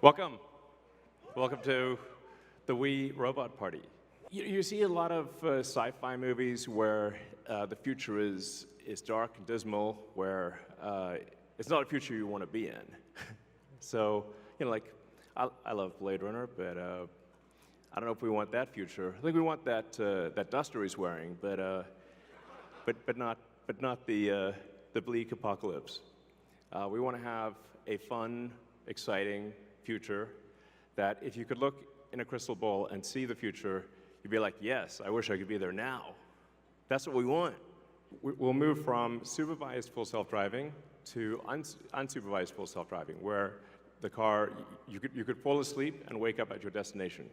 Welcome. Welcome to the Wii Robot Party. You see a lot of sci-fi movies where the future is dark and dismal, where it's not a future you want to be in. So, like, I love Blade Runner, but I don't know if we want that future. I think we want that duster he's wearing, but not the bleak apocalypse. We want to have a fun, exciting future that if you could look in a crystal ball and see the future, you'd be like, yes, I wish I could be there now. That's what we want. We'll move from supervised full self-driving to unsupervised full self-driving, where the car, you could fall asleep and wake up at your destination.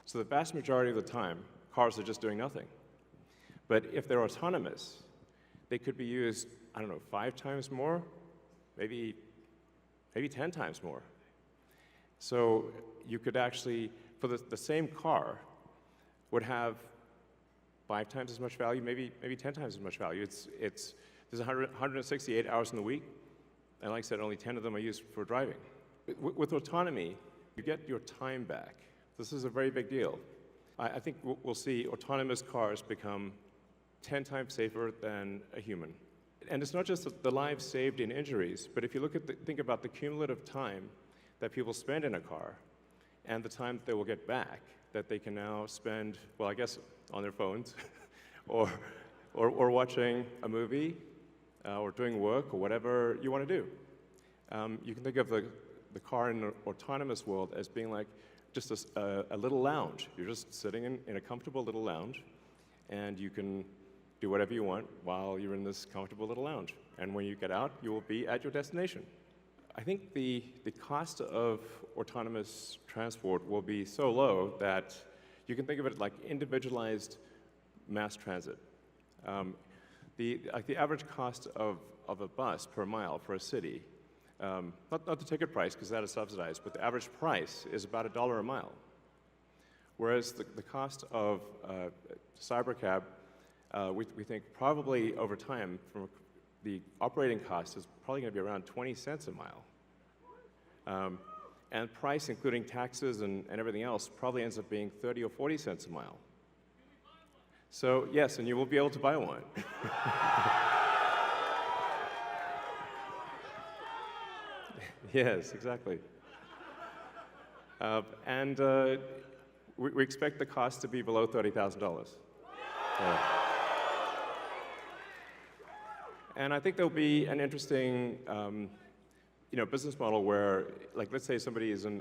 So the vast majority of the time, cars are just doing nothing. But if they're autonomous, they could be used, I don't know, 5 times more, maybe 10 times more. So you could actually, for the same car, would have 5 times as much value, maybe 10 times as much value. There's 168 hours in the week, and like I said, only 10 of them are used for driving. With autonomy, you get your time back. This is a very big deal. I think we'll see autonomous cars become 10 times safer than a human. And it's not just the lives saved in injuries, but if you think about the cumulative time that people spend in a car and the time that they will get back, that they can now spend, well, I guess, on their phones or watching a movie or doing work or whatever you want to do. You can think of the car in an autonomous world as being like just a little lounge. You're just sitting in a comfortable little lounge, and you can do whatever you want while you're in this comfortable little lounge. And when you get out, you will be at your destination. I think the cost of autonomous transport will be so low that you can think of it like individualized mass transit. The average cost of a bus per mile for a city, not the ticket price, because that is subsidized, but the average price is about $1 a mile. Whereas the cost of Cybercab, we think probably over time, from the operating cost is probably going to be around 20 cents a mile. And price, including taxes and everything else, probably ends up being 30 or 40 cents a mile. So yes, and you will be able to buy one. Yes, exactly. And we expect the cost to be below $30,000. Yeah. And I think there'll be an interesting business model where, like, let's say somebody is an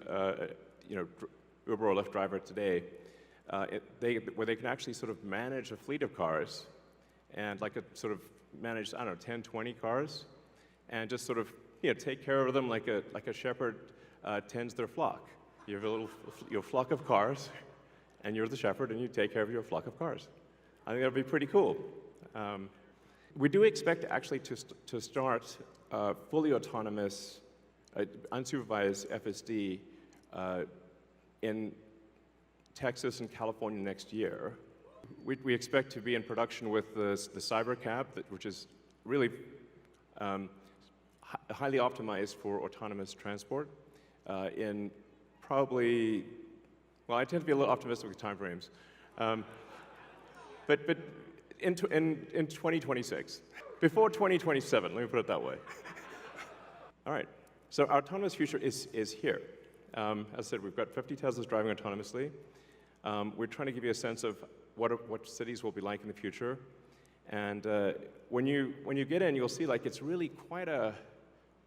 Uber or Lyft driver today, where they can actually sort of manage a fleet of cars and sort of manage, I don't know, 10, 20 cars, and just sort of take care of them like a shepherd tends their flock. You have your flock of cars, and you're the shepherd, and you take care of your flock of cars. I think that would be pretty cool. We do expect actually to start fully autonomous, unsupervised FSD in Texas and California next year. We expect to be in production with the Cybercab, which is really highly optimized for autonomous transport in probably, well, I tend to be a little optimistic with timeframes. But in 2026. Before 2027, let me put it that way. All right, so our autonomous future is here. As I said, we've got 50 Teslas driving autonomously. We're trying to give you a sense of what cities will be like in the future. And when you get in, you'll see it's really quite a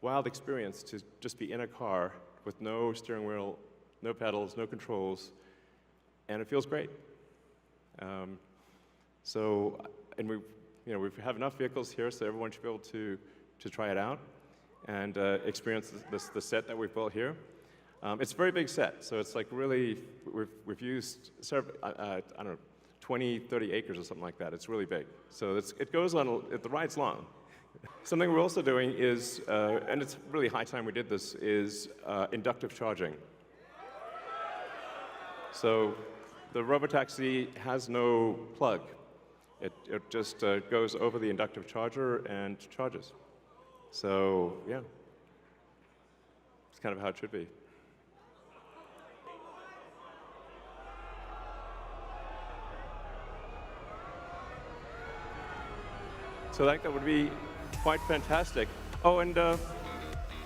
wild experience to just be in a car with no steering wheel, no pedals, no controls, and it feels great. And we have enough vehicles here, so everyone should be able to try it out and experience the set that we've built here. It's a very big set, so it's like really, we've used I don't know, 20, 30 acres or something like that. It's really big. So it goes on, the ride's long. Something we're also doing is, and it's really high time we did this, is inductive charging. So the Robotaxi has no plug. It just goes over the inductive charger and charges. So, yeah. It's kind of how it should be. So that would be quite fantastic. Oh, and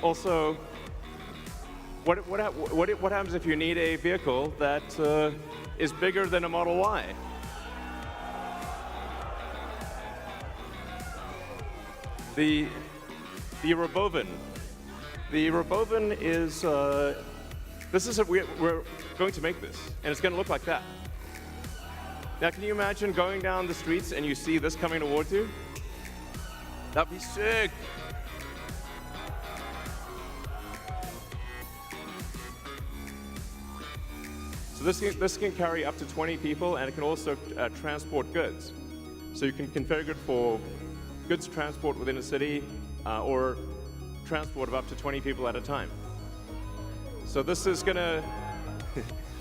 also, what happens if you need a vehicle that is bigger than a Model Y? The Robovan. The Robovan is, we're going to make this, and it's going to look like that. Now, can you imagine going down the streets and you see this coming towards you? That'd be sick. So this can carry up to 20 people, and it can also transport goods. So you can configure it for goods transport within a city, or transport of up to 20 people at a time. So this is gonna,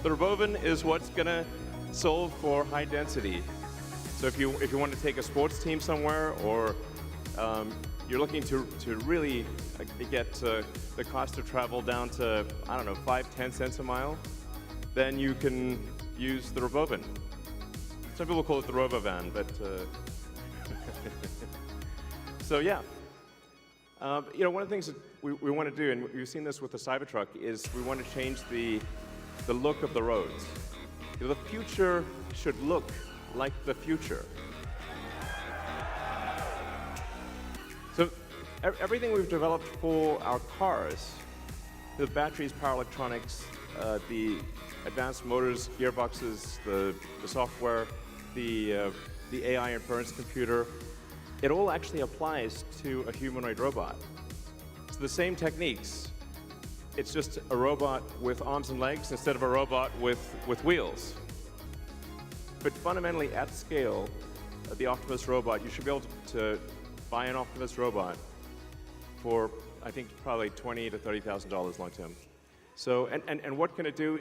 the Robovan is what's gonna solve for high density. So if you want to take a sports team somewhere, or you're looking to really get the cost of travel down to, I don't know, 5-10 cents a mile, then you can use the Robovan. Some people call it the Robovan, but so yeah. One of the things that we want to do, and we've seen this with the Cybertruck, is we want to change the look of the roads. The future should look like the future. So everything we've developed for our cars, the batteries, power electronics, the advanced motors, gearboxes, the software, the AI inference computer, it all actually applies to a humanoid robot. So the same techniques, it's just a robot with arms and legs instead of a robot with wheels. But fundamentally, at scale, the Optimus robot, you should be able to buy an Optimus robot for, I think, probably $20,000 to $30,000 long term. So, and what can it do?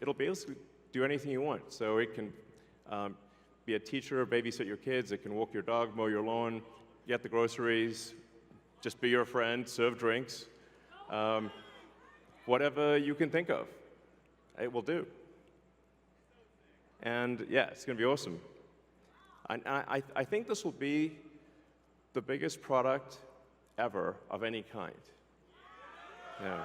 It'll basically do anything you want. So it can be a teacher, babysit your kids. It can walk your dog, mow your lawn, get the groceries, just be your friend, serve drinks. Whatever you can think of, it will do. And yeah, it's going to be awesome. I think this will be the biggest product ever of any kind. Yeah.